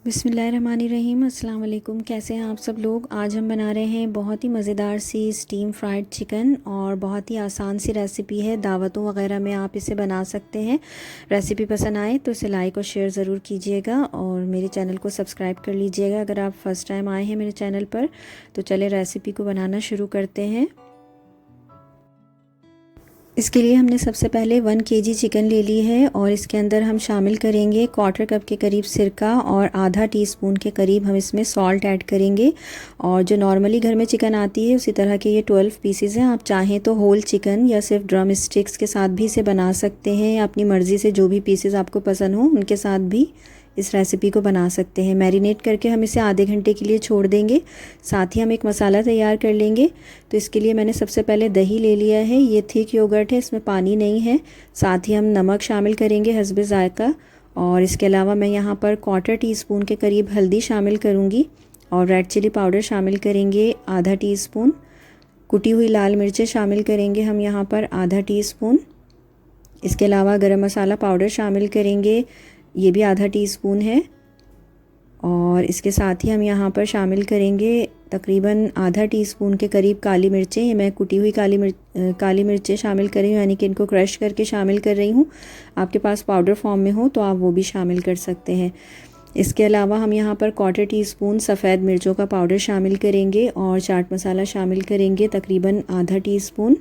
बिस्मिल्लाहिर्रहमानिर्रहीम। अस्सलाम वालेकुम। कैसे हैं आप सब लोग। आज हम बना रहे हैं बहुत ही मज़ेदार सी स्टीम फ्राइड चिकन और बहुत ही आसान सी रेसिपी है। दावतों वगैरह में आप इसे बना सकते हैं। रेसिपी पसंद आए तो इसे लाइक और शेयर ज़रूर कीजिएगा और मेरे चैनल को सब्सक्राइब कर लीजिएगा अगर आप फ़र्स्ट टाइम आए हैं मेरे चैनल पर। तो चले रेसिपी को बनाना शुरू करते हैं। इसके लिए हमने सबसे पहले 1 केजी चिकन ले ली है और इसके अंदर हम शामिल करेंगे 1/4 कप के करीब सिरका और आधा टीस्पून के करीब हम इसमें सॉल्ट ऐड करेंगे। और जो नॉर्मली घर में चिकन आती है उसी तरह के ये 12 पीसेस हैं। आप चाहें तो होल चिकन या सिर्फ ड्रम स्टिक्स के साथ भी इसे बना सकते हैं। अपनी मर्ज़ी से जो भी पीसेस आपको पसंद हो उनके साथ भी इस रेसिपी को बना सकते हैं। मैरिनेट करके हम इसे आधे घंटे के लिए छोड़ देंगे। साथ ही हम एक मसाला तैयार कर लेंगे। तो इसके लिए मैंने सबसे पहले दही ले लिया है। ये थिक योगर्ट है, इसमें पानी नहीं है। साथ ही हम नमक शामिल करेंगे हस्बे ज़ायक़ा। और इसके अलावा मैं यहाँ पर 1/4 टीस्पून के करीब हल्दी शामिल करूँगी और रेड चिली पाउडर शामिल करेंगे आधा टीस्पून। कुटी हुई लाल मिर्चें शामिल करेंगे हम यहाँ पर आधा टीस्पून। इसके अलावा गरम मसाला पाउडर शामिल करेंगे, ये भी आधा टीस्पून है। और इसके साथ ही हम यहाँ पर शामिल करेंगे तकरीबन आधा टीस्पून के करीब काली मिर्चें। ये मैं कुटी हुई काली मिर्चें शामिल कर रही हूँ, यानी कि इनको क्रश करके शामिल कर रही हूँ। आपके पास पाउडर फॉर्म में हो तो आप वो भी शामिल कर सकते हैं। इसके अलावा हम यहाँ पर 1/4 टीस्पून सफ़ेद मिर्चों का पाउडर शामिल करेंगे और चाट मसाला शामिल करेंगे तकरीबन आधा टीस्पून।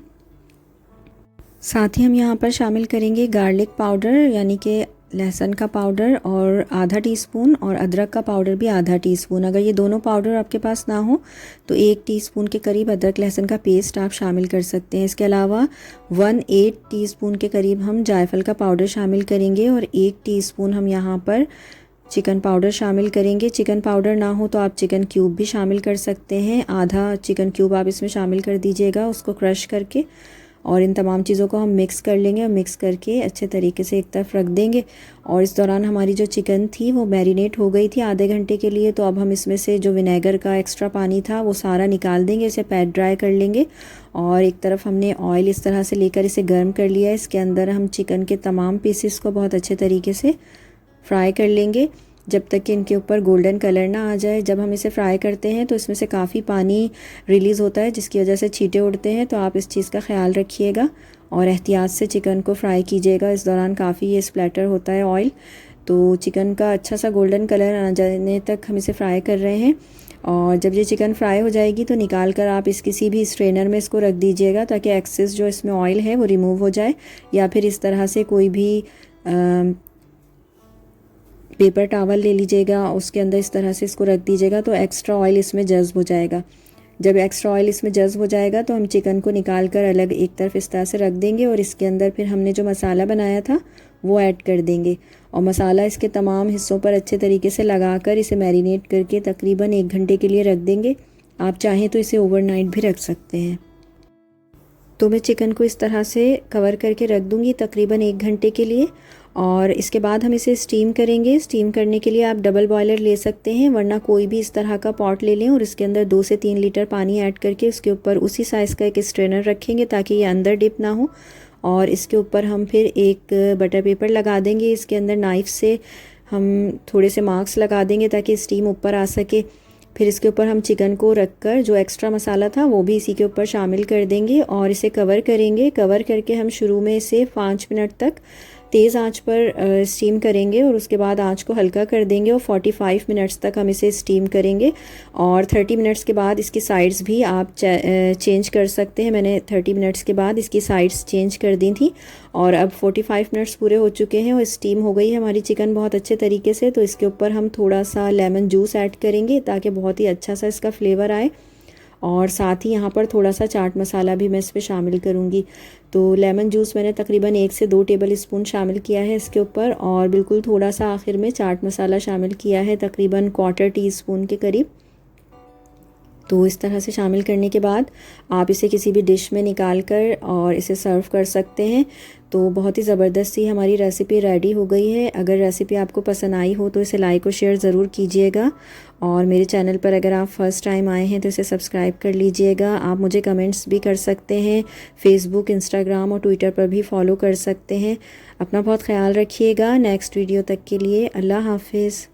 साथ ही हम यहाँ पर शामिल करेंगे गार्लिक पाउडर यानी कि लहसुन का पाउडर और आधा टीस्पून और अदरक का पाउडर भी आधा टीस्पून। अगर ये दोनों पाउडर आपके पास ना हो तो 1 टीस्पून के करीब अदरक लहसुन का पेस्ट आप शामिल कर सकते हैं। इसके अलावा 1/8 टीस्पून के करीब हम जायफल का पाउडर शामिल करेंगे और 1 टीस्पून हम यहाँ पर चिकन पाउडर शामिल करेंगे। चिकन पाउडर ना हो तो आप चिकन क्यूब भी शामिल कर सकते हैं। आधा चिकन क्यूब आप इसमें शामिल कर दीजिएगा उसको क्रश करके। और इन तमाम चीज़ों को हम मिक्स कर लेंगे और मिक्स करके अच्छे तरीके से एक तरफ रख देंगे। और इस दौरान हमारी जो चिकन थी वो मैरिनेट हो गई थी आधे घंटे के लिए। तो अब हम इसमें से जो विनेगर का एक्स्ट्रा पानी था वो सारा निकाल देंगे, इसे पैट ड्राई कर लेंगे। और एक तरफ हमने ऑयल इस तरह से लेकर इसे गर्म कर लिया है। इसके अंदर हम चिकन के तमाम पीसेस को बहुत अच्छे तरीके से फ्राई कर लेंगे जब तक कि इनके ऊपर गोल्डन कलर ना आ जाए। जब हम इसे फ्राई करते हैं तो इसमें से काफ़ी पानी रिलीज़ होता है जिसकी वजह से छींटे उड़ते हैं। तो आप इस चीज़ का ख्याल रखिएगा और एहतियात से चिकन को फ्राई कीजिएगा। इस दौरान काफ़ी ये स्प्लैटर होता है ऑयल। तो चिकन का अच्छा सा गोल्डन कलर आ जाने तक हम इसे फ्राई कर रहे हैं। और जब ये चिकन फ्राई हो जाएगी तो निकाल कर आप इस किसी भी स्ट्रेनर में इसको रख दीजिएगा ताकि एक्सेस जो इसमें ऑयल है वो रिमूव हो जाए। या फिर इस तरह से कोई भी पेपर टॉवल ले लीजिएगा, उसके अंदर इस तरह से इसको रख दीजिएगा तो एक्स्ट्रा ऑयल इसमें जज़्ब हो जाएगा। जब एक्स्ट्रा ऑयल इसमें जज़्ब हो जाएगा तो हम चिकन को निकाल कर अलग एक तरफ इस तरह से रख देंगे और इसके अंदर फिर हमने जो मसाला बनाया था वो ऐड कर देंगे। और मसाला इसके तमाम हिस्सों पर अच्छे तरीके से लगा कर इसे मैरिनेट करके तकरीबन 1 घंटे के लिए रख देंगे। आप चाहें तो इसे ओवरनाइट भी रख सकते हैं। तो मैं चिकन को इस तरह से कवर करके रख दूँगी तकरीबन 1 घंटे के लिए। और इसके बाद हम इसे स्टीम करेंगे। स्टीम करने के लिए आप डबल बॉयलर ले सकते हैं, वरना कोई भी इस तरह का पॉट ले लें और इसके अंदर 2 से 3 लीटर पानी ऐड करके उसके ऊपर उसी साइज़ का एक स्ट्रेनर रखेंगे ताकि ये अंदर डिप ना हो। और इसके ऊपर हम फिर एक बटर पेपर लगा देंगे। इसके अंदर नाइफ़ से हम थोड़े से मार्क्स लगा देंगे ताकि स्टीम ऊपर आ सके। फिर इसके ऊपर हम चिकन को रखकर जो एक्स्ट्रा मसाला था वो भी इसी के ऊपर शामिल कर देंगे और इसे कवर करेंगे। कवर करके हम शुरू में इसे 5 मिनट तक तेज़ आंच पर स्टीम करेंगे और उसके बाद आंच को हल्का कर देंगे और 45 मिनट्स तक हम इसे स्टीम करेंगे। और 30 मिनट्स के बाद इसकी साइड्स भी आप चेंज कर सकते हैं। मैंने 30 मिनट्स के बाद इसकी साइड्स चेंज कर दी थी। और अब 45 मिनट्स पूरे हो चुके हैं और स्टीम हो गई है हमारी चिकन बहुत अच्छे तरीके से। तो इसके ऊपर हम थोड़ा सा लेमन जूस ऐड करेंगे ताकि बहुत ही अच्छा सा इसका फ्लेवर आए। और साथ ही यहाँ पर थोड़ा सा चाट मसाला भी मैं इस पर शामिल करूँगी। तो लेमन जूस मैंने तकरीबन 1 से 2 टेबल स्पून शामिल किया है इसके ऊपर और बिल्कुल थोड़ा सा आखिर में चाट मसाला शामिल किया है तकरीबन 1/4 टीस्पून के करीब। तो इस तरह से शामिल करने के बाद आप इसे किसी भी डिश में निकाल कर और इसे सर्व कर सकते हैं। तो बहुत ही ज़बरदस्त सी हमारी रेसिपी रेडी हो गई है। अगर रेसिपी आपको पसंद आई हो तो इसे लाइक और शेयर ज़रूर कीजिएगा और मेरे चैनल पर अगर आप फ़र्स्ट टाइम आए हैं तो इसे सब्सक्राइब कर लीजिएगा। आप मुझे कमेंट्स भी कर सकते हैं, फ़ेसबुक, इंस्टाग्राम और ट्विटर पर भी फॉलो कर सकते हैं। अपना बहुत ख्याल रखिएगा। नेक्स्ट वीडियो तक के लिए अल्लाह हाफ़िज़।